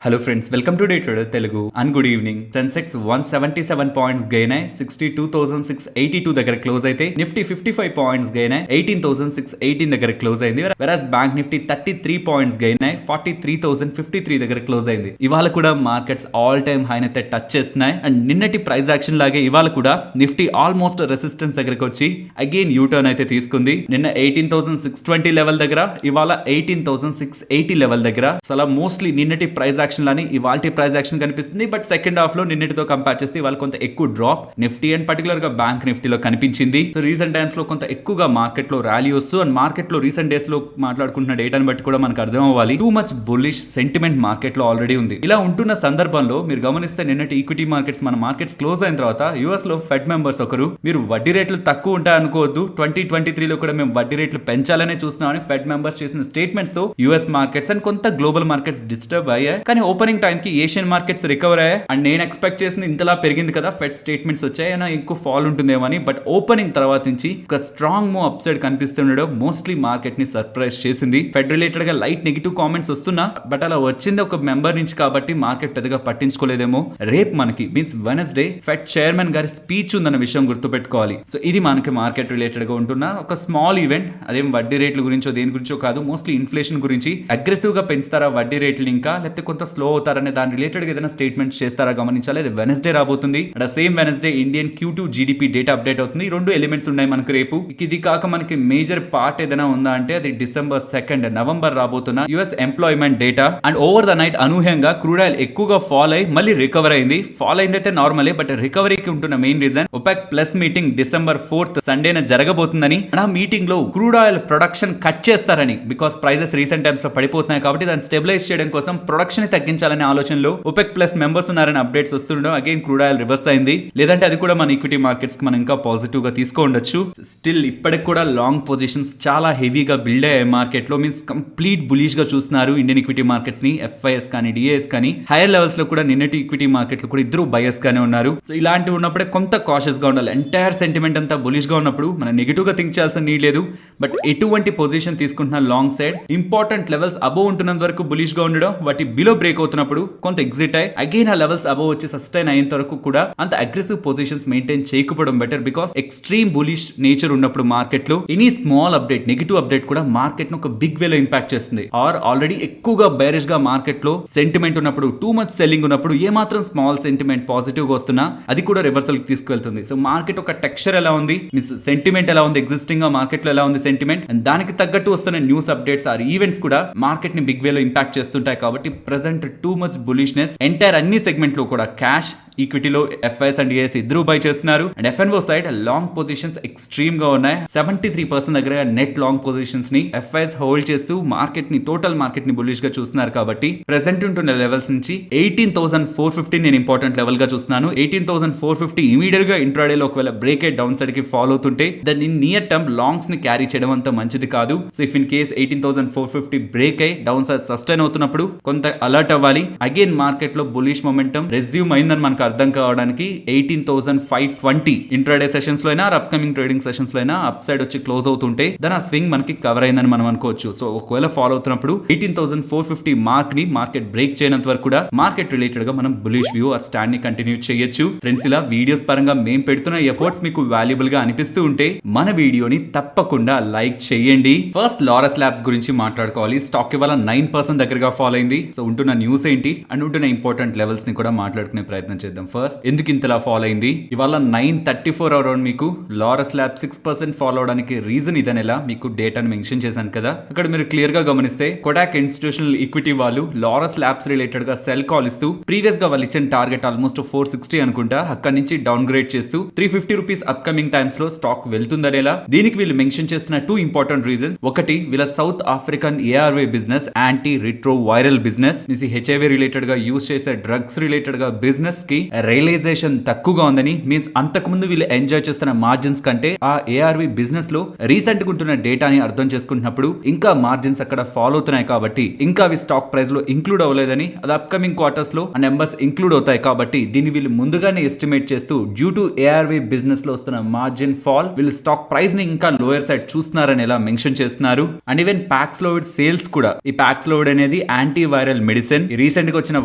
Hello friends, welcome to day trader Telugu and good evening. Sensex 177 points gain అయ్యి 62,682 దగ్గర close అయితే, Nifty 55 points gain అయ్యి 18,618 దగ్గర క్లోజ్ అయింది. వెరాస్ బ్యాంక్ నిఫ్టీ 33 పాయింట్స్ గెయిన్ అయ్యి 43,053 దగ్గర క్లోజ్ అయింది. ఇవాళ కూడా మార్కెట్స్ ఆల్ టైమ్ హైన్ అయితే టచ్ చేస్తున్నాయి. అండ్ నిన్నటి ప్రైస్ యాక్షన్ లాగే ఇవాళ కూడా నిఫ్టీ ఆల్మోస్ట్ రెసిస్టెన్స్ దగ్గరకు వచ్చి అగైన్ యూ టర్న్ అయితే తీసుకుంది. నిన్న 18,620 లెవెల్ దగ్గర, ఇవాళ 18,680 లెవెల్ దగ్గర. అలా మోస్ట్లీ నిన్నటి ప్రైస్ యాక్షన్ లాని ఇవాల్టి ప్రైస్ యాక్షన్ కనిపిస్తుంది. బట్ సెకండ్ హాఫ్ లో నిన్నటితో కంపేర్ చేస్తే ఇవాళ కొంత ఎక్కువ డ్రాప్ నిఫ్టీ అండ్ పర్టికులర్ గా బ్యాంక్ నిఫ్టీలో కనిపించింది. సో రీసెంట్ టైమ్స్ లో కొంత ఎక్కువగా మార్కెట్ లో ర్యాలీ వస్తూ అండ్ మార్కెట్ లో రీసెంట్ డేస్ లో మాట్లాడుకుంటున్న డేటాను బట్టి కూడా మనకు అర్థం అవ్వాలి, too much bullish sentiment market లో ఆల్రెడీ ఉంది. ఇలా ఉంటున్న సందర్భంలో మీరు గమనిస్తే నిన్నటి ఈక్విటీ మార్కెట్స్, మన మార్కెట్స్ క్లోజ్ అయిన తర్వాత యుఎస్ లో ఫెడ్ మెంబర్స్ ఒకరు, మీరు వడ్డీ రేట్లు తక్కువ ఉంటాయి అనుకోవద్దు, 2023 లో కూడా మేము వడ్డీ రేట్లు పెంచాలనే చూస్తున్నామని ఫెడ్ మెంబర్స్ చేసిన స్టేట్మెంట్స్ తో యుఎస్ మార్కెట్స్ అండ్ కొంత గ్లోబల్ మార్కెట్స్ డిస్టర్బ్ అయ్యాయి. కానీ ఓపెనింగ్ టైం కి ఏషియన్ మార్కెట్స్ రికవర్ అయ్యాయి. అండ్ నేను ఎక్స్పెక్ట్ చేసింది ఇంతలా పెరిగింది కదా, ఫెడ్ స్టేట్మెంట్స్ వచ్చాయి అయినా ఎక్కువ ఫాల్ ఉంటుందేమో అని. బట్ ఓపెనింగ్ తర్వాత నుంచి ఒక స్ట్రాంగ్ మూవ్ అప్ సైడ్ కనిపిస్తుండడం మోస్ట్లీ మార్కెట్ ని సర్ప్రైజ్ చేసింది. ఫెడ్ రిలేటెడ్ గా లైట్ నెగిటివ్ కామెంట్స్ వస్తున్నా, బట్ అలా వచ్చింది ఒక మెంబర్ నుంచి కాబట్టి మార్కెట్ పెద్దగా పట్టించుకోలేదేమో. రేపు మనకి మీన్స్ వెనస్డే ఫెడ్ చైర్మన్ గారి స్పీచ్ ఉందన్న విషయం గుర్తుపెట్టుకోవాలి. సో ఇది మనకి మార్కెట్ రిలేటెడ్ గా ఉంటున్న ఒక స్మాల్ ఈవెంట్. అదేం వడ్డీ రేట్ల గురించో దేని గురించో కాదు, మోస్ట్లీ ఇన్ఫ్లేషన్ గురించి. అగ్రెసివ్ గా పెంచుతారా వడ్డీ రేట్లు ఇంకా, లేకపోతే కొంత స్లో అవుతారనే దాని రిలేటెడ్ గా ఏదైనా స్టేట్మెంట్ చేస్తారా గమనించాలి. అది వెనస్డే రాబోతుంది. And same Wednesday Indian Q2 GDP data update అవుతుంది. ఈ రెండు ఎలిమెంట్స్ ఉన్నాయి మనకు రేపు. ఇది కాక మనకి మేజర్ పార్ట్ ఏదైనా ఉందా అంటే అది December 2nd నవంబర్ రాబోతున్న US employment data. And over the night అనూహ్యంగా క్రూడ్ ఆయిల్ ఎక్కువగా ఫాల్ అయ్యి మళ్ళీ రికవర్ అయింది. ఫాల్ అయిందైతే నార్మలే, బట్ రికవరీకి ఉంటున్న main reason OPEC pleased meeting December 4th సండేన జరగబోతుందని. ఆ మీటింగ్ లో క్రూడ్ ఆయిల్ ప్రొడక్షన్ కట్ చేస్తారని, బికాస్ ప్రైజెస్ రీసెంట్ టైమ్స్ లో పడిపోతున్నాయి కాబట్టి దాన్ని స్టెబిలైజ్ చేయడం కోసం ప్రొడక్షన్ తగ్గించాలనే ఆలోచనలో OPEC ప్లస్ మెంబర్స్ ఉన్నారని అప్డేట్స్ వస్తుండడం అగైన్ క్రూడ్ ఆయిల్ రివర్స్ అయింది. లేదంటే అది కూడా మన ఈక్విటీ మార్కెట్స్ కి మనం ఇంకా పాజిటివ్ గా తీసుకోవచ్చు. స్టిల్ ఇప్పటికి కూడా లాంగ్ పొజిషన్స్ చాలా హెవీగా బిల్డ్ అయ్యాయి మార్కెట్ లో. మీన్స్ కంప్లీట్ బులిష్ గా చూస్తున్నారు ఇండియన్ ఈక్విటీ మార్కెట్స్ ని. FIS కానీ డిఐఎస్ కానీ హైయర్ లెవెల్స్ లో కూడా నిన్నటి ఈక్విటీ మార్కెట్ లో కూడా ఇద్దరు బయర్స్ గానే ఉన్నారు. సో ఇలాంటివి ఉన్నప్పుడే కొంత కాషియస్ గా ఉండాలి. ఎంటైర్ సెంటిమెంట్ అంతా బులిష్ గా ఉన్నప్పుడు మనం నెగిటివ్ గా థింక్ చేయాల్సిన నీడ్ లేదు. బట్ ఎటువంటి పొజిషన్ తీసుకుంటున్న long side important levels above ఉంటున్నంత వరకు బులిష్ గా ఉండడం, వాటి బిలో బ్రేక్ అవుతున్నప్పుడు కొంత ఎగ్జిట్ అయ్యి అగైన్ ఆ లెవెల్స్ అబోవ్ వచ్చి సస్టైన్ అయ్యేంత వరకు కూడా అంత అగ్రెసివ్ పొజిషన్స్ మెయింటైన్ చేయకపోవడం better. Because extreme bullish nature ఉన్నప్పుడు మార్కెట్ లో any small update, negative update కూడా మార్కెట్ ను ఒక బిగ్ వే లో ఇంపాక్ట్ చేస్తుంది. ఆర్ ఆల్రెడీ ఎక్కువగా బేరిష్ గా మార్కెట్ లో సెంటిమెంట్ ఉన్నప్పుడు, టూ మచ్ సెల్లింగ్ ఉన్నప్పుడు ఏ మాత్రం స్మాల్ సెంటిమెంట్ పాజిటివ్ గా వస్తున్నా అది కూడా రివర్సల్ కి తీసుకువెళ్తుంది. సో మార్కెట్ ఒక టెక్స్చర్ ఎలా ఉంది, మీన్స్ సెంటిమెంట్ ఎలా ఉంది, ఎగ్జిస్టింగ్ గా మార్కెట్ లో ఎలా ఉంది సెంటిమెంట్, అండ్ దానికి తగ్గట్టు వస్తున్న న్యూస్ అప్డేట్స్ ఆర్ ఈవెంట్స్ కూడా మార్కెట్ ని బిగ్ వే లో ఇంపాక్ట్ చేస్తుంటాయి. కాబట్టి present too much bullishness entire అన్ని సెగ్మెంట్ లో కూడా క్యాష్ ఈక్విటీలో FIS అండ్ డిఐఎస్ ఇద్దరు బై చేస్తున్నారు. And FNO side long positions extreme గా ఉన్నాయి. 73% దగ్గర నెట్ లాంగ్ పొజిషన్స్ ని FIS హోల్డ్ చేస్తూ మార్కెట్ ని, టోటల్ మార్కెట్ ని బుల్లిష్ గా చూస్తున్నారు. కాబట్టి ప్రెసెంట్ ఉంటున్న లెవెల్స్ నుంచి 18,450 నేను ఇంపార్టెంట్ లెవెల్ గా చూస్తున్నాను. 18,450 ఇమీడియట్ గా ఇంట్రాడే లో ఒకవేళ బ్రేక్ అయ్యి డౌన్ సైడ్ కి ఫాలో అవుతుంటే దాన్ని నియర్ టర్మ్ లాంగ్స్ ని క్యారీ చేయడం అంత మంచిది కాదు. So if in case 18,450 break అయ్యి డౌన్ సైడ్ సస్టైన్ అవుతున్నప్పుడు కొంత అలర్ట్ అవ్వాలి. అగైన్ మార్కెట్ లో బుల్లిష్ మొమెంటం రెజ్యూమ్ అయిందని మనకు అర్థం కావడానికి 18,520 ఇంట్రాడే సెషన్స్ లో అయినా అప్కమింగ్ ట్రేడింగ్ సెషన్స్ లో అయినా అప్ సైడ్ వచ్చి క్లోజ్ అవుతుంటే దాని ఆ స్వింగ్ మనకి కవర్ అయిందని మనం అనుకోవచ్చు. సో ఒకవేళ ఫాలో అవుతున్నప్పుడు 18,450 మార్క్ ని మార్కెట్ బ్రేక్ చేయనంత వరకు కూడా మార్కెట్ రిలేటెడ్ గా మనం బులిష్ వ్యూ ఆ స్టాండ్ ని కంటిన్యూ చేయొచ్చు. ఫ్రెండ్స్, ఇలా వీడియోస్ పరంగా మేము పెడుతున్న ఎఫర్ట్స్ మీకు వాల్యుబుల్ గా అనిపిస్తూ ఉంటే మన వీడియోని తప్పకుండా లైక్ చేయండి. ఫస్ట్ లారస్ ల్యాబ్స్ గురించి మాట్లాడుకోవాలి. స్టాక్ ఇవాళ 9% దగ్గరగా ఫాలో అయింది. సో ఉంటున్న న్యూస్ ఏంటి అండ్ ఉంటున్న ఇంపార్టెంట్ లెవెల్స్ ని కూడా మాట్లాడుకునే ప్రయత్నం చేద్దాం. ఫస్ట్ ఎందుకు ఇంతలా ఫాలో అయింది, ఇవాళ 9:34 అరౌండ్ మీకు లారస్ ల్యాబ్ 6% ఫాలో అవడానికి రీజన్ ఇదనేలా మీకు డేటాను మెన్షన్ చేశాను కదా. అక్కడ మీరు క్లియర్ గా గమనిస్తే కొటాక్ ఇన్స్టిట్యూషనల్ ఈక్విటీ వాళ్ళు లారస్ ల్యాబ్స్ రిలేటెడ్ గా సెల్ కాల్ ఇస్తూ ప్రీవియస్ గా వాళ్ళు ఇచ్చిన టార్గెట్ ఆల్మోస్ట్ 460 అనుకుంటా, అక్కడి నుంచి డౌన్ గ్రేడ్ చేస్తూ 350 రూపీస్ అప్కమింగ్ టైమ్స్ లో స్టాక్ వెళ్తుందనేలా. దీనికి వీళ్ళు మెన్షన్ చేస్తున్న టూ ఇంపార్టెంట్ రీజన్స్. ఒకటి, వీళ్ళ south African ARV business anti retro viral business, HIV related గా యూజ్ చేసే డ్రగ్స్ రిలేటెడ్ గా బిజినెస్ కి రియలైజేషన్ తక్కువగా ఉందని. మీన్స్ అంతకుముందు వీళ్ళు ఎంజాయ్ చేస్తున్న మార్జిన్స్ కంటే ఆ ARV బిజినెస్ లో రీసెంట్ గా ఉంటున్న డేటాని అర్థం చేసుకుంటున్నప్పుడు ఇంకా మార్జిన్స్ అక్కడ ఫాలో అవుతున్నాయి కాబట్టి ఇంకా అవి స్టాక్ ప్రైస్ లో ఇంక్లూడ్ అవ్వలేదని, అది అప్కమింగ్ క్వార్టర్స్ లో ఆ నెంబర్స్ ఇంక్లూడ్ అవుతాయి కాబట్టి దీన్ని వీళ్ళు ముందుగానే ఎస్టిమేట్ చేస్తూ డ్యూ టు ARV బిజినెస్ లో వస్తున్న మార్జిన్ ఫాల్ వీళ్ళు స్టాక్ ప్రైస్ ని ఇంకా లోయర్ సైడ్ చూస్తున్నారని ఎలా మెన్షన్ చేస్తున్నారు. అండ్ ఈవెన్ పాక్స్లోవిడ్ సేల్స్ కూడా, ఈ పాక్స్లోవిడ్ అనేది anti viral medicine medicine. Recent గా వచ్చిన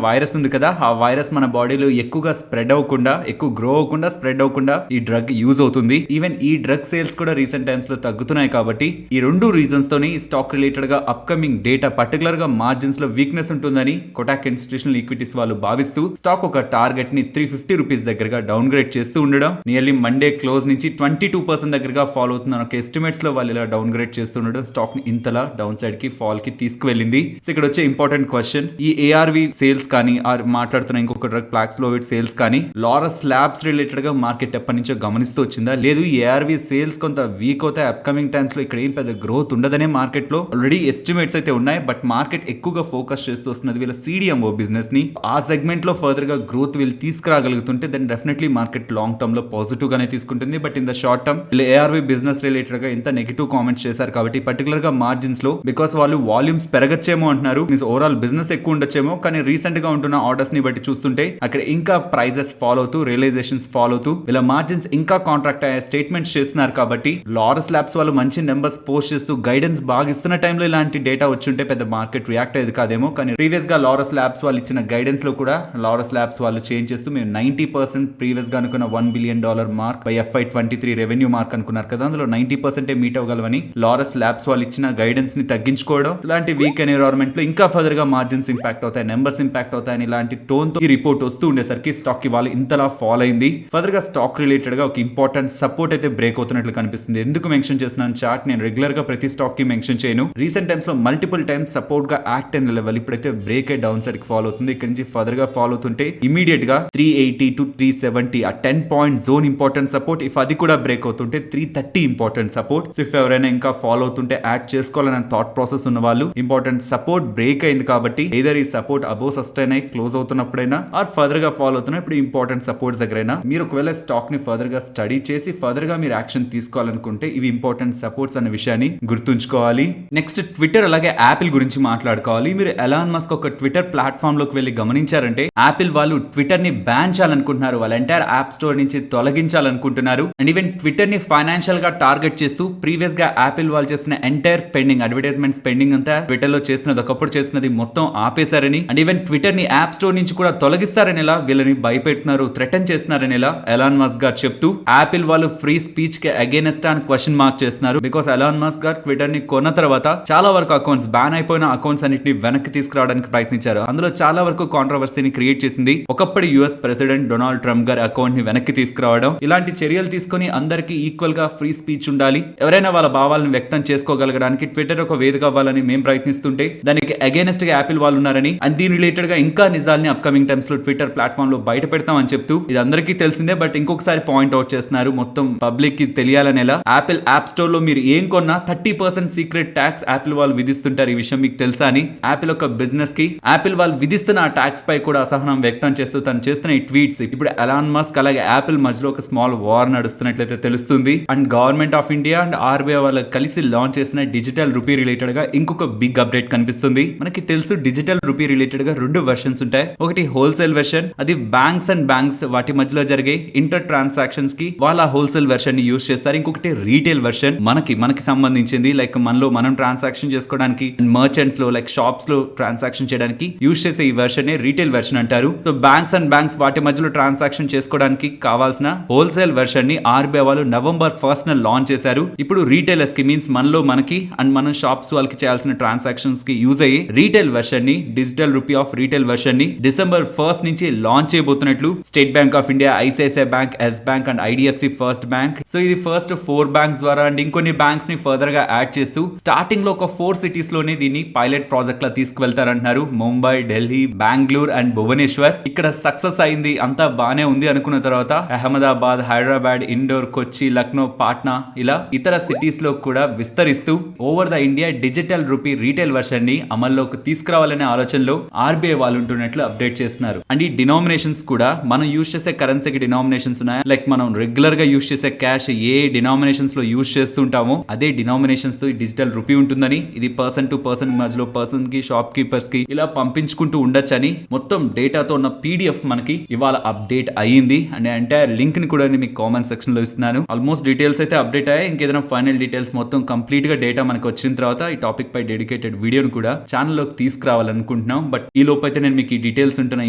వైరస్ ఉంది కదా, ఆ వైరస్ మన బాడీలో ఎక్కువగా స్ప్రెడ్ అవ్వకుండా, ఎక్కువ గ్రో అవ్వకుండా, స్ప్రెడ్ అవ్వకుండా ఈ డ్రగ్ యూజ్ అవుతుంది. ఈవెన్ ఈ డ్రగ్ సేల్స్ కూడా రీసెంట్ టైమ్స్ లో తగ్గుతున్నాయి. కాబట్టి ఈ రెండు రీజన్స్ తోని స్టాక్ రిలేటెడ్ గా అప్కమింగ్ డేటా పర్టికులర్ గా మార్జిన్స్ లో వీక్నెస్ ఉంటుందని కొటాక్ ఇన్స్టిట్యూషనల్ ఈక్విటీస్ వాళ్ళు భావిస్తూ స్టాక్ ఒక టార్గెట్ ని 350 రూపీస్ దగ్గరగా డౌన్ గ్రేడ్ చేస్తూ ఉండడం, నియర్లీ మండే క్లోజ్ నుంచి 22% దగ్గరగా ఫాలో అవుతున్న ఒక ఎస్టిమేట్స్ లో వాళ్ళు ఇలా డౌన్ గ్రేడ్ చేస్తుండడం స్టాక్ ని ఇంతలా డౌన్ సైడ్ కి ఫాల్ కి తీసుకువెళ్ళింది. సో ఇక్కడ వచ్చే ఇంపార్టెంట్ క్వశ్చన్, ఈ ఏఆర్వి సేల్స్ కానీ మాట్లాడుతున్న ఇంకొక డ్రగ్ ప్లాక్స్లోవిడ్ సేల్స్ కానీ లారస్ ల్యాబ్స్ రిలేటెడ్ గా మార్కెట్ ఎప్పటి నుంచో గమనిస్తూ వచ్చిందా, లేదు ఏఆర్వి సేల్స్ కొంత వీక్ అవుతాయి అప్కమింగ్ టైమ్స్ లో, ఇక్కడ ఏం పెద్ద గ్రోత్ ఉండదనే మార్కెట్ లో ఆల్రెడీ ఎస్టిమేట్స్ అయితే ఉన్నాయి. బట్ మార్కెట్ ఎక్కువగా ఫోకస్ చేస్తూ వస్తున్నది వీళ్ళ సిడిఎంఓ బిజినెస్ ని. ఆ సెగ్మెంట్ లో ఫర్దర్ గా గ్రోత్ వీళ్ళు తీసుకురాగలుగుతుంటే then definitely market long term లో పాజిటివ్ గానే తీసుకుంటుంది. But in the short term ARV business related గా ఇంత నెగిటివ్ కామెంట్స్ చేశారు కాబట్టి పర్టికులర్ గా మార్జిన్స్ లో బికాస్ వాళ్ళు వాల్యూమ్స్ పెరగచ్చేమో అంటున్నారు, మీన్స్ ఓవరాల్ బిజినెస్ ఎక్కువ ఉండొచ్చేమో, కానీ రీసెంట్ గా ఉంటున్న ఆర్డర్స్ ని బట్టి చూస్తుంటే అక్కడ ఇంకా ప్రైజెస్ ఫాలో అవుతూ, రియలైజేషన్స్ ఫాలో అవుతూ ఇలా మార్జిన్స్ ఇంకా కాంట్రాక్ట్ అయ్యే స్టేట్మెంట్స్ చేస్తున్నారు. కాబట్టి లారస్ ల్యాబ్స్ వాళ్ళు మంచి నెంబర్స్ పోస్ట్ చేస్తూ గైడెన్స్ బాగా ఇస్తున్న టైంలో ఇలాంటి డేటా వచ్చుంటే పెద్ద మార్కెట్ రియాక్ట్ అయ్యేది కాదేమో. కానీ ప్రీవియస్ గా లారస్ ల్యాబ్స్ వాళ్ళు ఇచ్చిన గైడెన్స్ లో కూడా లారస్ ల్యాబ్స్ వాళ్ళు చేంజ్ చేస్తూ మేము 90% ప్రీవియస్ గా అనుకున్న $1 billion mark by FY23 revenue mark అనుకున్నారు కదా, అందులో 90% మీట్ అవ్వగలవని లారస్ ల్యాబ్స్ వాళ్ళు ఇచ్చిన గైడెన్స్ ని తగ్గించుకోవడం, ఇలాంటి వీక్ ఎన్విరాన్మెంట్ లో ఇంకా ఫర్దర్ గా మార్జిన్స్ ఇంపాక్ట్ అవుతాయి, నెంబర్స్ ఇంపాక్ట్ అవుతాయని ఇలాంటి టోన్ తో ఈ రిపోర్ట్ వస్తూ ఉండేసరికి స్టాక్ కి వాళ్ళు ఇంతలా ఫాల్ అయింది. ఫర్దర్ గా స్టాక్ రిలేటెడ్ గా ఒక ఇంపార్టెంట్ సపోర్ట్ అయితే బ్రేక్ అవుతున్నట్లు కనిపిస్తుంది. ఎందుకు మెన్షన్ చేస్తున్నాను చార్ట్, నేను రెగ్యులర్ గా ప్రతి స్టాక్ కి మెన్షన్ చేయను. రీసెంట్ టైమ్స్ లో మల్టిపుల్ టైమ్స్ సపోర్ట్ గా యాక్ట్ అయిన లెవెల్ ఇప్పుడైతే బ్రేక్ అయ్యి డౌన్ సైడ్ కి ఫాలో అవుతుంది. ఇక్కడ నుంచి ఫర్దర్ గా ఫాలో అవుతుంటే ఇమీడియట్ గా 380 to 370 ఆ 10 point zone important support. If అది కూడా బ్రేక్ అవుతుంటే 330 ఇంపార్టెంట్ సపోర్ట్. ఇఫ్ ఎవరైనా ఇంకా ఫాలో అవుతుంటే యాడ్ చేసుకోవాలని థాట్ ప్రాసెస్ ఉన్న వాళ్ళు, ఇంపార్టెంట్ సపోర్ట్ బ్రేక్ అయింది కాబట్టి ఏదర్ ఈ సపోర్ట్ అబోవ్ సస్టైన్ అయి క్లోజ్ అవుతున్నప్పుడైనా ఆర్ ఫర్దర్ గా ఫాలో అవుతున్నా ఇప్పుడు ఇంపార్టెంట్ సపోర్ట్స్ దగ్గరైనా మీరు ఒకవేళ స్టాక్ ని ఫర్దర్ గా స్టడీ చేసి ఫర్దర్ గా మీరు యాక్షన్ తీసుకోవాలనుకుంటే ఇవి ఇంపార్టెంట్ సపోర్ట్స్ అనే విషయాన్ని గుర్తుంచుకోవాలి. నెక్స్ట్ ట్విట్టర్ అలాగే యాపిల్ గురించి మాట్లాడుకోవాలి. మీరు ఎలాన్ మస్క్ ఒక ట్విట్టర్ ప్లాట్ఫామ్ లోకి వెళ్ళి గమనించారంటే యాపిల్ వాళ్ళు ట్విట్టర్ ని బ్యాన్ చేయాలనుకుంటున్నారు, వాళ్ళ ఎంటైర్ యాప్ స్టోర్ నుంచి తొలగించాలనుకుంటున్నారు. అండ్ ఈవెన్ ట్విట్టర్ ని ఫైనాన్షియల్ గా టార్గెట్ చేస్తూ ప్రీవియస్ గా యాపిల్ వాళ్ళు చేస్తున్న ఎంటైర్ స్పెండింగ్, అడ్వర్టైజ్మెంట్ స్పెండింగ్ అంతా ట్విట్టర్ లో చేస్తున్నది ఒకప్పుడు చేస్తున్నది మొత్తం ఆపేశారని, అండ్ ఈవెన్ ట్విట్టర్ ని యాప్ స్టోర్ నుంచి కూడా తొలగిస్తారని ఇలా వీళ్ళని భయపెడుతున్నారు, థ్రెటన్ చేస్తున్నారని ఇలా ఎలాన్ మస్క్ గారు చెప్తూ యాపిల్ వాళ్ళు ఫ్రీ స్పీచ్ కి అగేనెస్ట్ అని క్వశ్చన్ మార్క్ చేస్తున్నారు. బికాస్ ఎలాన్ మస్క్ గారు ట్విట్టర్ ని కొన్న తర్వాత చాలా వరకు అకౌంట్స్ బ్యాన్ అయిపోయిన అకౌంట్స్ అన్నిటిని వెనక్కి తీసుకురావడానికి ప్రయత్నించారు. అందులో చాలా వరకు కాంట్రవర్సీని క్రియేట్ చేసింది ఒకప్పటి యుఎస్ ప్రెసిడెంట్ డొనాల్డ్ ట్రంప్ గారి అకౌంట్ ని వెనక్కి తీసుకురావడం. ఇలాంటి చర్యలు తీసుకుని అందరికీ ఈక్వల్ గా ఫ్రీ స్పీచ్ ఉండాలి, ఎవరైనా వాళ్ళ భావాలను వ్యక్తం చేసుకోగలగడానికి ట్విట్టర్ ఒక వేదిక అవ్వాలని మేము ప్రయత్నిస్తుంటే దానికి అగేనెస్ట్ గా యాపిల్ వాళ్ళు ఉన్నారని, అండ్ దీని రిలేటెడ్ గా ఇంకా నిజాల్ని అప్కమింగ్ టైమ్స్ లో ట్విట్టర్ ప్లాట్ఫామ్ లో బయట పెడతామని చెప్తూ ఇది అందరికీ తెలిసిందే. బట్ ఇంకొకసారి పాయింట్ అవుట్ చేస్తున్నారు, మొత్తం పబ్లిక్ కి తెలియాలనేలా యాపిల్ యాప్ స్టోర్ లో మీరు ఏం కొన్నా 30% సీక్రెట్ ట్యాక్స్ యాపిల్ వాళ్ళు విధిస్తుంటారు. ఈ విషయం మీకు తెలుసా అని యాపిల్ ఒక బిజినెస్ కి యాపిల్ వాళ్ళు విధిస్తున్న ఆ ట్యాక్స్ పై కూడా అసహనం వ్యక్తం చేస్తూ తను చేస్తున్న ఈ ట్వీట్స్ ఇప్పుడు ఎలాన్ మస్క్ అలాగే యాపిల్ మధ్యలో ఒక స్మాల్ వార్ నడుస్తున్నట్లయితే తెలుస్తుంది. And government of India and RBI వాళ్ళు కలిసి లాంచ్ చేసిన డిజిటల్ రూపీ రిలేటెడ్ గా ఇంకొక బిగ్ అప్డేట్ కనిపిస్తుంది. మనకి తెలుసు డిజిటల్ రూపీ రిలేటెడ్ గా రెండు వెర్షన్స్ ఉంటాయి. ఒకటి హోల్సేల్ వెర్షన్, అది బ్యాంక్స్ అండ్ బ్యాంక్స్ వాటి మధ్యలో జరిగే ఇంటర్ ట్రాన్సాక్షన్స్ కి వాళ్ళ హోల్సేల్ వెర్షన్ ని యూస్ చేస్తారు. ఇంకొకటి రీటైల్ వెర్షన్ మనకి సంబంధించింది, లైక్ మనలో మనం ట్రాన్సాక్షన్ చేసుకోవడానికి మర్చెంట్స్ లో లైక్ షాప్స్ లో ట్రాన్సాక్షన్ చేయడానికి యూస్ చేసే ఈ వెర్షన్ రీటైల్ వెర్షన్ అంటారు. సో బ్యాంక్స్ అండ్ బ్యాంక్స్ వాటి మధ్యలో ట్రాన్సాక్షన్ చేసుకోవడానికి కావాల్సిన హోల్సేల్ వెర్షన్ ని ఆర్బీఐ వాళ్ళు November 1st లాంచ్ చేశారు. ఇప్పుడు రీటైలర్స్ కి మీన్స్ మనలో మనకి అండ్ మనం షాప్స్ వాళ్ళకి చేయాల్సిన ట్రాన్సాక్షన్స్ కి యూజ్ అయ్యి రీటైల్ వెర్షన్ ని, digital rupee of retail version ని December 1st నుంచి లాంచ్ చేయబోతున్నట్లు State Bank of India, ICICI Bank, Yes Bank and IDFC First Bank. So ఇది ఫస్ట్ 4 బ్యాంక్స్ ద్వారా అండ్ ఇంకొన్ని బ్యాంక్స్ ని ఫర్దర్ గా యాడ్ చేస్తూ స్టార్టింగ్ లో ఒక 4 సిటీస్ లోనే దీన్ని పైలట్ ప్రాజెక్ట్ లా తీసుకువెళ్తారంటున్నారు. ముంబై, ఢిల్లీ, బెంగళూరు అండ్ భువనేశ్వర్. ఇక్కడ సక్సెస్ అయింది, అంతా బానే ఉంది అనుకున్న తర్వాత అహ్మదాబాద్, హైదరాబాద్, ఇండోర్, కొచ్చి, లక్నో, పాట్నా ఇలా ఇతర సిటీస్ లో కూడా విస్తరిస్తూ over the India digital rupee retail version ని అమల్లోకి తీసుకురావాలనే ఆలోచనలో ఆర్బీఐ వాళ్ళు ఉంటున్నట్లు అప్డేట్ చేస్తున్నారు. అండ్ ఈ డినామినేషన్స్ కూడా మనం యూజ్ చేసే కరెన్సీకి డినామినేషన్స్ ఉన్నాయి. లైక్ మనం రెగ్యులర్ గా యూజ్ చేసే క్యాష్ ఏ డినామినేషన్స్ లో యూజ్ చేస్తుంటామో అదే డినామినేషన్స్ తో డిజిటల్ రూపీ ఉంటుందని, ఇది పర్సన్ టు పర్సన్ మధ్యలో పర్సన్ కి, షాప్ కీపర్స్ కి ఇలా పంపించుకుంటూ ఉండొచ్చని మొత్తం డేటాతో ఉన్న పీడిఎఫ్ మనకి ఇవాళ అప్డేట్ అయ్యింది. అండ్ ఎంటైర్ లింక్ ని కూడా మీకు కామెంట్ సెక్షన్ లో ఇస్తున్నాను. ఆల్మోస్ట్ డీటెయిల్స్ అయితే అప్డేట్ అయ్యాయి. ఇంకేదైనా ఫైనల్ డీటెయిల్స్ మొత్తం కంప్లీట్ గా డేటా మనకు వచ్చిన తర్వాత ఈ టాపిక్ పై డెడికేటెడ్ వీడియోను కూడా ఛానల్ లోకి తీసుకురావాలనుకుంటున్నాను. అనుకుంటున్నాం. బట్ ఈ లోపు అయితే నేను మీకు ఈ డీటెయిల్స్ ఉంటున్న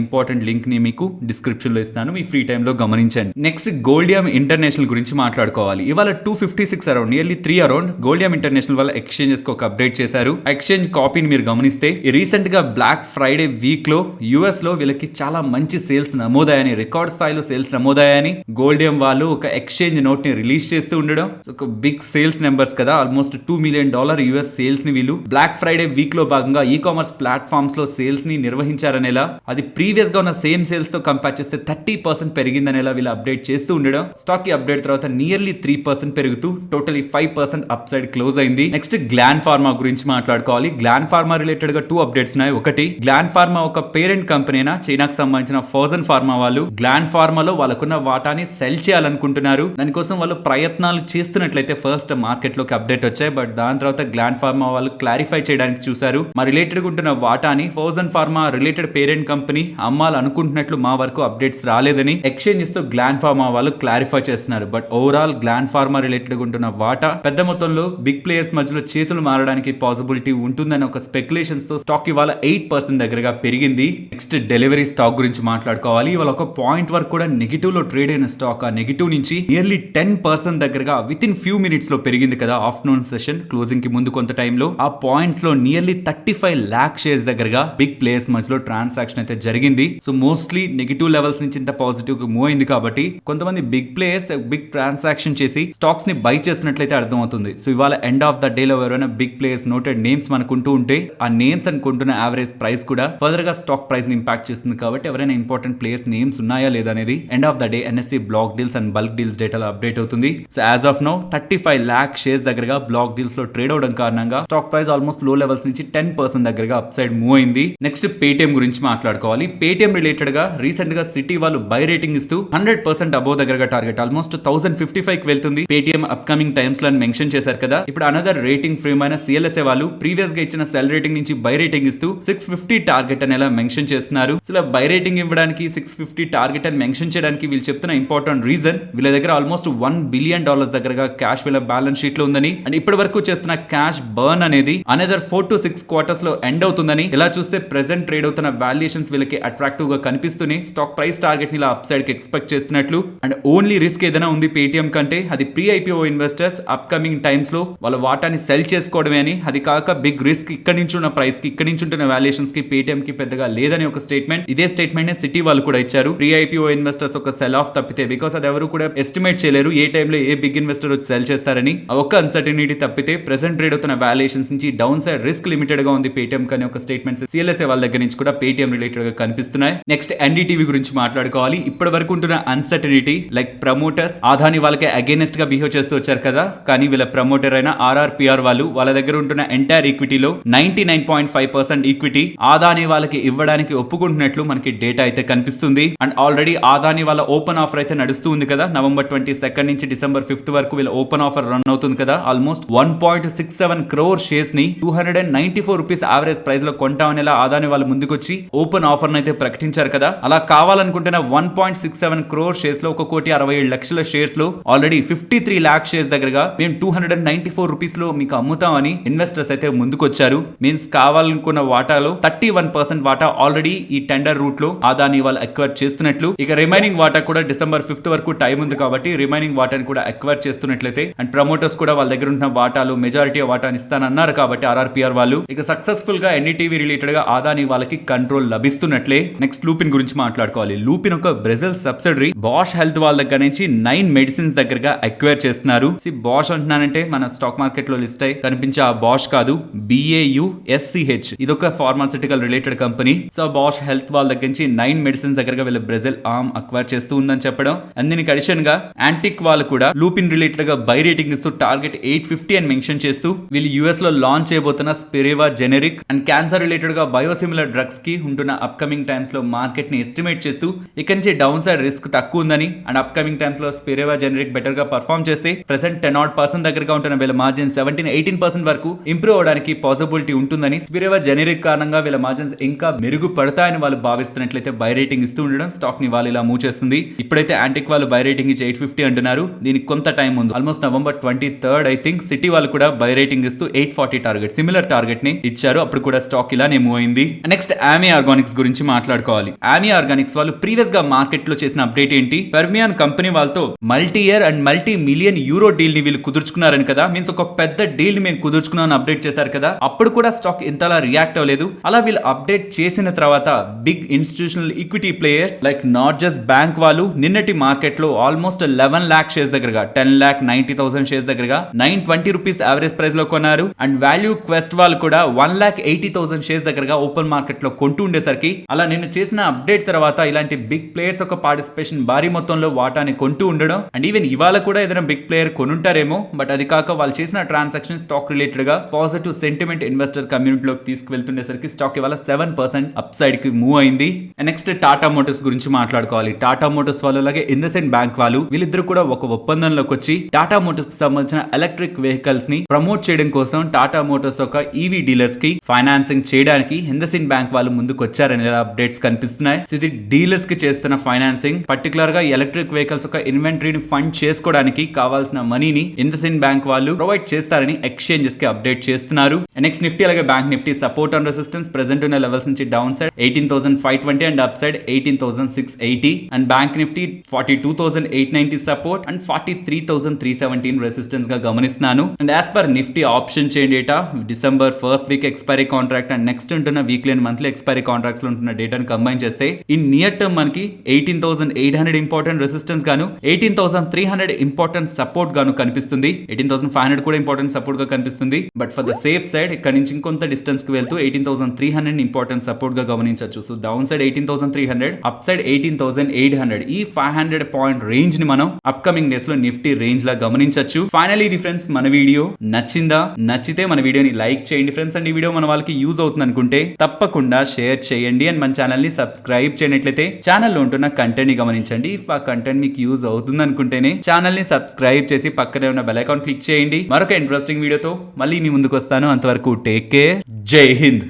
ఇంపార్టెంట్ లింక్ ని మీకు డిస్క్రిప్షన్ లో ఇస్తాను, మీ ఫ్రీ టైమ్ లో గమనించండి. నెక్స్ట్ గోల్డియం ఇంటర్నేషనల్ గురించి మాట్లాడుకోవాలి. ఇవాళ 256 around nearly 3 around Goldiam international వాళ్ళ ఎక్స్చేంజెస్ కి ఒక అప్డేట్ చేశారు. ఎక్స్చేంజ్ కాపీని మీరు గమనిస్తే రీసెంట్ గా బ్లాక్ ఫ్రైడే వీక్ లో యుఎస్ లో వీళ్ళకి చాలా మంచి సేల్స్ నమోదయ్యాయని, రికార్డ్ స్థాయిలో సేల్స్ నమోదయ్యాయని గోల్డియం వాళ్ళు ఒక ఎక్స్చేంజ్ నోట్ ని రిలీజ్ చేస్తూ ఉండడం ఒక బిగ్ సేల్స్ నెంబర్స్ కదా. ఆల్మోస్ట్ $2 మిలియన్ యుఎస్ సేల్స్ ని వీళ్ళు బ్లాక్ ఫ్రైడే వీక్ లో భాగంగా ఈ కామర్స్ ప్లాట్ఫామ్స్ లో సేల్స్ ని నిర్వహించారనేలా, అది ప్రీవియస్ గా ఉన్న సేమ్ సేల్స్ తో కంపేర్ చేస్తే 30% పెరిగిందనేలా వీళ్ళు అప్డేట్ చేస్తూ ఉండడం, స్టాక్ కి అప్డేట్ తర్వాత నియర్లీ 3% పెరుగుతూ టోటలీ 5% అప్ సైడ్ క్లోజ్ అయింది. నెక్స్ట్ గ్లాన్ ఫార్మా గురించి మాట్లాడుకోవాలి. గ్లాన్ ఫార్మా రిలేటెడ్ గా 2 అప్డేట్స్ ఉన్నాయి. ఒకటి, గ్లాన్ ఫార్మా ఒక పేరెంట్ కంపెనీనా చైనాకు సంబంధించిన ఫోజన్ ఫార్మా వాళ్ళు గ్లాన్ ఫార్మాలో వాళ్ళకున్న వాటాని సెల్ చేయాలనుకుంటున్నారు. దానికోసం వాళ్ళు ప్రయత్నాలు చేస్తున్నట్లయితే ఫస్ట్ మార్కెట్ లోకి అప్డేట్ వచ్చాయి. బట్ దాని తర్వాత గ్లాన్ ఫార్మా వాళ్ళు క్లారిఫై చేయడానికి చూశారు, మా రిలేటెడ్ ఉంటున్న వాటాని Fosun pharma related parent company అమ్మాలనుకుంటున్నట్లు మా వరకు అప్డేట్స్ రాలేదని ఎక్స్చేంజ్ ఇస్తూ గ్లాన్ ఫార్మా వాళ్ళు క్లారిఫై చేస్తున్నారు. But overall Gland pharma related ఉంటున్న వాటా పెద్ద మొత్తంలో బిగ్ ప్లేయర్స్ మధ్యలో చేతులు మారడానికి పాసిబిలిటీ ఉంటుందని ఒక స్పెక్యులేషన్స్ తో స్టాక్ ఇవాళ 8% దగ్గరగా పెరిగింది. నెక్స్ట్ డెలివరీ స్టాక్ గురించి మాట్లాడుకోవాలి. ఇవాళ ఒక పాయింట్ వరకు కూడా నెగిటివ్ లో ట్రేడ్ అయిన స్టాక్ ఆ నెగిటివ్ నుంచి నియర్లీ 10% దగ్గరగా విత్ ఇన్ ఫ్యూ మినిట్స్ లో పెరిగింది కదా. ఆఫ్టర్నూన్ సెషన్ క్లోజింగ్ కి ముందు కొంత టైంలో ఆ పాయింట్స్ లో నియర్లీ 35 lakh షేర్స్ దగ్గరగా బిగ్ ప్లేయర్స్ మధ్యలో ట్రాన్సాక్షన్ అయితే జరిగింది. సో మోస్ట్లీ నెగిటివ్ లెవెల్స్ నుంచి ఇంత పాజిటివ్ గా మూవ్ అయింది కాబట్టి కొంతమంది బిగ్ ప్లేయర్స్ బిగ్ ట్రాన్సాక్షన్ చేసి స్టాక్స్ ని బై చేసినట్లయితే అర్థమవుతుంది. సో ఇవాళ ఎండ్ ఆఫ్ ద డే లో ఎవరైనా బిగ్ ప్లేయర్స్ నోటెడ్ నేమ్స్ మనకుంటూ ఉంటే ఆ నేమ్స్ అనుకుంటున్న యావరేజ్ ప్రైస్ కూడా ఫర్దర్ గా స్టాక్ ప్రైస్ ని ఇంపాక్ట్ చేస్తుంది. కాబట్టి ఎవరైనా ఇంపార్టెంట్ ప్లేయర్స్ నేమ్స్ ఉన్నాయా లేదా అనేది end of the day NSC block deals and bulk deals డేటాలో అప్డేట్ అవుతుంది. So as of now 35 lakh shares దగ్గరగా బ్లాక్ డీల్స్ లో ట్రేడ్ అవడం కారణంగా stock price almost low levels నుంచి 10% దగ్గరగా అప్ సైడ్ మూవ్ అయింది. నెక్స్ట్ పేటిఎం గురించి మాట్లాడుకోవాలి. పేటిఎం రిలేటెడ్ గా రీసెంట్ గా సిటీ వాళ్ళు బై రేటింగ్ ఇస్తూ 100% అబోవ్ దగ్గరగా టార్గెట్ ఆల్మోస్ట్ 1055 కి వెళ్తుంది. పేటిఎం అప్కమింగ్ టైమ్స్ లో మెన్షన్ చేశారు కదా. ఇప్పుడు అనదర్ రేటింగ్ ఫ్రేమ్ అయిన సిఎల్ఎస్ఏ వాళ్ళు ప్రీవియస్ గా ఇచ్చిన సెల్ రేటింగ్ నుంచి బై రేటింగ్ ఇస్తూ 650 టార్గెట్ అనేలా మెన్షన్ చేస్తున్నారు. సో బై రేటింగ్ ఇవ్వడానికి 650 టార్గెట్ అని మెన్షన్ చేయడానికి వీళ్ళు చెప్తున్న ఇంపార్టెంట్ రీజన్, వీళ్ళ దగ్గర ఆల్మోస్ట్ $1 బిలియన్ దగ్గరగా క్యాష్ వీళ్ళ బ్యాలెన్స్ షీట్ లో ఉందని, అండ్ ఇప్పటి వరకు చేస్తున్న క్యాష్ బర్న్ అనేది అనదర్ 4 to 6 quarters లో ఎండ్ అవుతుందని. ఇలా చూస్తే ప్రెసెంట్ ట్రేడ్ అవుతున్న వాల్యుయేషన్స్ వీళ్ళకి అట్రాక్టివ్ గా కనిపిస్తూనే స్టాక్ ప్రైస్ టార్గెట్ ని ఇలా అప్ సైడ్ కి ఎక్స్పెక్ట్ చేస్తున్నట్లు. అండ్ ఓన్లీ రిస్క్ ఏదైనా ఉంది పేటిఎం కంటే అది pre IPO investors upcoming times లో వాళ్ళ వాటాని సెల్ చేసుకోవడమే అని. అది కాక బిగ్ రిస్క్ ఇక్కడ నుంచి ఉన్న ప్రైస్ కి ఇక్కడ నుంచి ఉంటున్న వాల్యుయేషన్స్ కి పేటిఎం కి పెద్దగా లేదని ఒక స్టేట్మెంట్. ఇదే స్టేట్మెంట్ నే సిటీ వాళ్ళు కూడా ఇచ్చారు. ప్రీ ఐపీఓ ఇన్వెస్టర్స్ ఒక సెల్ ఆఫ్ తప్పితే, బికాస్ అది ఎవరు కూడా ఎస్టిమేట్ చేయలేరు ఏ టైంలో ఏ బిగ్ ఇన్వెస్టర్ వచ్చి సెల్ చేస్తారని. ఒక్క అన్సర్టనిటీ తప్పితే ప్రెసెంట్ ట్రేడ్ అవుతున్న వాల్యుయేషన్స్ నుంచి డౌన్ సైడ్ రిస్క్ లిమిటెడ్ గా ఉంది పేటిఎం కానీ ఒక స్టేట్మెంట్స్ సిఎల్ఎస్ఏ వాళ్ళ దగ్గర నుంచి కూడా పేటిఎం రిలేటెడ్ గా కనిపిస్తున్నాయి. నెక్స్ట్ ఎన్డీటీవీ గురించి మాట్లాడుకోవాలి. ఇప్పటి వరకు ఉంటున్న అన్సర్టనిటీ లైక్ ప్రమోటర్స్ అదాని వాళ్ళకి అగేనెస్ట్ గా బిహేవ్ చేస్తూ వచ్చారు కదా. కానీ వీళ్ళ ప్రమోటర్ అయిన ఆర్ఆర్పిఆర్ వాళ్ళు వాళ్ళ దగ్గర ఉంటున్న ఎంటైర్ ఈక్విటీలో 99.5% ఈక్విటీ అదాని వాళ్ళకి ఇవ్వడానికి ఒప్పుకుంటున్నట్లు మనకి డేటా అయితే కనిపిస్తుంది. అండ్ ఆల్రెడీ అదాని వాళ్ళ ఓపెన్ ఆఫర్ అయితే నడుస్తూ ఉంది కదా. నవంబర్ 22 నుంచి డిసెంబర్ 5 వరకు వీళ్ళ ఓపెన్ ఆఫర్ రన్ అవుతుంది కదా. ఆల్మోస్ట్ 1.67 crore షేర్స్ ని 294 రూపీస్ యావరేజ్ ప్రైస్ లో కొంటామనేలా అదాని వాళ్ళు ముందుకొచ్చి ఓపెన్ ఆఫర్ అయితే ప్రకటించారు కదా. అలా కావాలనుకుంటున్న 1.67 crore షేర్స్ లో 1,67,00,000 షేర్స్ లో ఆల్రెడీ 53 lakh షేర్స్ దగ్గరగా మేము 294 రూపీస్ లో మీకు అమ్ముతామని ఇన్వెస్టర్స్ అయితే ముందుకొచ్చారు. మీన్స్ కావాలనుకున్న వాటాలో 31% వాటా ఆల్రెడీ ఈ టెండర్ రూట్ లో అదాని వాళ్ళు అక్వైర్ చేస్తున్నట్లు. ఇక రిమైనింగ్ వాటా కూడా డిసెంబర్ 5 వరకు టైం ఉంది కాబట్టి రిమైనింగ్ వాటాని కూడా అక్వైర్ చేస్తున్నట్లయితే, అండ్ ప్రమోటర్స్ కూడా వాళ్ళ దగ్గర ఉన్న వాటాలు మెజారిటీ వాటాని ఇస్తానన్నారు కాబట్టి ఆర్ఆర్పిఆర్ వాళ్ళు ఇక సక్సెస్ఫుల్ గా ఎన్డీటీవీ రిలేటెడ్ గా అదాని వాళ్ళకి కంట్రోల్ లభిస్తున్నట్లే. నెక్స్ట్ లూపిన్ గురించి మాట్లాడుకోవాలి. లూపిన్ ఒక బ్రెజిల్ సబ్సిడరీ బాష్ హెల్త్ వాళ్ళ దగ్గర నుంచి 9 మెడిసిన్స్ దగ్గరగా అక్వైర్ చేస్తున్నారు. బాష్ అంటున్నానంటే మన స్టాక్ మార్కెట్ లో లిస్ట్ అయి కనిపించే ఆ బాష్ కాదు, BAUSCH. ఇదొక pharmaceutical related company. So Bausch health వాళ్ళ దగ్గర నుంచి 9 మెడిసిన్స్ దగ్గరగా వీళ్ళ బ్రెజిల్ ఆర్మ్ అక్వైర్ చేస్తూ ఉందని చెప్పడం. అండ్ దీనికి అడిషన్ గా యాంటిక్ వాళ్ళు కూడా లూపిన్ రిలేటెడ్ గా బై రేటింగ్ ఇస్తూ టార్గెట్ 850 అని మెన్షన్ చేస్తూ వీళ్ళు యుఎస్ లో లాంచ్ చేయబోతున్న స్పిరివా జెనరిక్ అండ్ క్యాన్సర్ రిలేటెడ్ గా బయోసిమిలర్ డ్రగ్స్ కి ఉంటున్న అప్కమింగ్ టైమ్స్ లో మార్కెట్ ని ఎస్టిమేట్ చేస్తూ ఇక నుంచి డౌన్ సైడ్ రిస్క్ తక్కువ ఉందని, అండ్ అప్కమింగ్ టైమ్స్ లో స్పిరివా జెనరిక్ బెటర్ గా పర్ఫార్మ్ చేస్తే ప్రెసెంట్ 10% దగ్గరగా ఉంటున్న వీళ్ళ మార్జిన్ 17-18% వరకు ఇంప్రూవ్ అవడానికి పాసిబిలిటీ ఉంటుందని, స్పిరివా జెనరిక్ కారణంగా వీళ్ళ మార్జిన్స్ ఇంకా మెరుగుపడతాయని వాళ్ళు భావిస్తున్నట్లయితే బై రేటింగ్ ఇస్తూ ఉండడం స్టాక్ ని వాళ్ళు ఇలా మూవ్ చేస్తుంది. ఇప్పుడైతే యాంటిక్ వాళ్ళు బై రేటింగ్ ఇచ్చి 850 అంటున్నారు. దీనికి కొంత టైం ఉంది, almost November 23 I think city వాళ్ళు కూడా బై రేటింగ్ ఇస్తూ 840 టార్గెట్ సిమిలర్ టార్గెట్ ని ఇచ్చారు. అప్పుడు కూడా స్టాక్ ఇలా అలానే మూవ్ అయింది. నెక్స్ట్ ఆమీ ఆర్గానిక్స్ గురించి మాట్లాడుకోవాలి. ఆమీ ఆర్గానిక్స్ వాళ్ళు ప్రీవియస్ గా మార్కెట్ లో చేసిన అప్డేట్ ఏంటి, ఫెర్మియాన్ కంపెనీ వాళ్ళతో multi year and multi million euro deal ని వీళ్ళు కుదుర్చుకున్నారని కదా, మీన్స్ ఒక పెద్ద డీల్ ని మేము కుదుర్చుకున్నామని అప్డేట్ చేశారు కదా. అప్పుడు కూడా స్టాక్ ఇంతలా రియాక్ట్ అవ్వలేదు. అలా వీళ్ళు అప్డేట్ చేసిన తర్వాత big institutional equity players like not just bank వాళ్ళు నిన్నటి మార్కెట్ లో ఆల్మోస్ట్ 11 lakh షేర్స్ దగ్గరగా 10,90,000 షేర్స్ దగ్గరగా 920 రూపీస్ యావరేజ్ ప్రైస్ లో కొన్నారు. అండ్ వాల్యూ క్వెస్ట్ వాళ్ళు కూడా 1,80,000 షేర్స్ దగ్గరగా ఓపెన్ మార్కెట్ లో కొంటూ ఉండేసరికి అలా నిన్న చేసిన అప్డేట్ తర్వాత ఇలాంటి బిగ్ ప్లేయర్స్ ఒక పార్టిసిపేషన్ భారీ మొత్తంలో వాటాని కొంటూ ఉండడం, అండ్ ఈవెన్ ఇవాళ కూడా ఏదైనా బిగ్ ప్లేయర్ కొనుంటారేమో, బట్ అది కాక వాళ్ళు చేసిన ట్రాన్సాక్షన్ స్టాక్ రిలేటెడ్ గా పాజిటివ్ సెంటిమెంట్ ఇన్వెస్టర్ కమ్యూనిటీలోకి తీసుకువెళ్తుండేసరికి స్టాక్ ఇవాళ 7% అప్ సైడ్ కి మూవ్ అయింది. నెక్స్ట్ టాటా మోటార్స్ గురించి మాట్లాడుకోవాలి. టాటా మోటార్స్ వాళ్ళు అలాగే ఇండస్ఇండ్ బ్యాంక్ వాళ్ళు వీళ్ళిద్దరు కూడా ఒక ఒప్పందంలోకి వచ్చి టాటా మోటార్స్ కి సంబంధించిన ఎలక్ట్రిక్ వెహికల్స్ ని ప్రమోట్ చేయడం కోసం టాటా మోటార్స్ ఒక ఈవీ డీలర్స్ కి ఫైనాన్సింగ్ చేయడానికి ఇండస్ఇండ్ బ్యాంక్ వాళ్ళు ముందుకు వచ్చారని అప్డేట్స్ కనిపిస్తున్నాయి. ఇది డీలర్స్ కి చేస్తున్న ఫైనాన్సింగ్, పర్టికులర్ గా ఎలక్ట్రిక్ వెహికల్స్ ఒక ఇన్వెంటరీని ఫండ్ చేసుకోవడానికి కావాల్సిన మనీని ఇండస్ఇండ్ బ్యాంక్ వాళ్ళు ప్రొవైడ్ చేస్తారని ఎక్స్చేంజెస్ కి అప్డేట్ చేస్తున్నారు. నెక్స్ట్ నిఫ్టీ అలాగే bank Nifty support and resistance present ఉన్న లెవెల్స్ నుంచి down side 18,520 and up side 18,680 and bank Nifty 42,890 support and 43,317 resistance గా గమనిస్తున్నాను. And as per Nifty option chain data December first week expiry contract and next ఉంటున్న weekly and monthly expiry contracts లో ఉంటున్న డేటాను combine చేస్తే in near term మనకి 18,800 important resistance గాను 18,300 important support గాను కనిపిస్తుంది. 18,500 కూడా ఇంపార్టెంట్ సపోర్ట్ గా కనిపిస్తుంది. But for the safe side ఇక్కడ నుంచి ఇంకొంత డిస్టెన్స్ కి వెళ్తూ 18,300 ఇంపార్టెంట్ సపోర్ట్ గా గమనించవచ్చు. So down side 18,300, up side 18,800. ఈ 500 పాయింట్ రేంజ్ ని మనం అప్కమింగ్ డేస్ లో నిఫ్టీ రేంజ్ లా గమనించవచ్చు. ఫైనలీ ఇది ఫ్రెండ్స్ మన వీడియో నచ్చిందా? నచ్చితే మన వీడియోని లైక్ చేయండి ఫ్రెండ్స్. అండ్ ఈ వీడియో మన వాళ్ళకి యూజ్ అవుతుంది అనుకుంటే తప్పకుండా షేర్ చేయండి. అండ్ మన ఛానల్ ని సబ్స్క్రైబ్ చేయనట్లయితే ఛానల్లో ఉంటున్న కంటెంట్ ని గమనించండి. ఇఫ్ ఆ కంటెంట్ మీకు యూజ్ అవుతుంది అనుకుంటేనే ఛానల్ ని సబ్స్క్రైబ్ చేసి పక్కనే ఉన్న బెల్ ఐకాన్ క్లిక్ చేయండి. మరొక ఇంట్రెస్టింగ్ వీడియోతో మళ్ళీ మీ ముందుకు వస్తాను. అంతవరకు టేక్ కేర్. జై హింద్.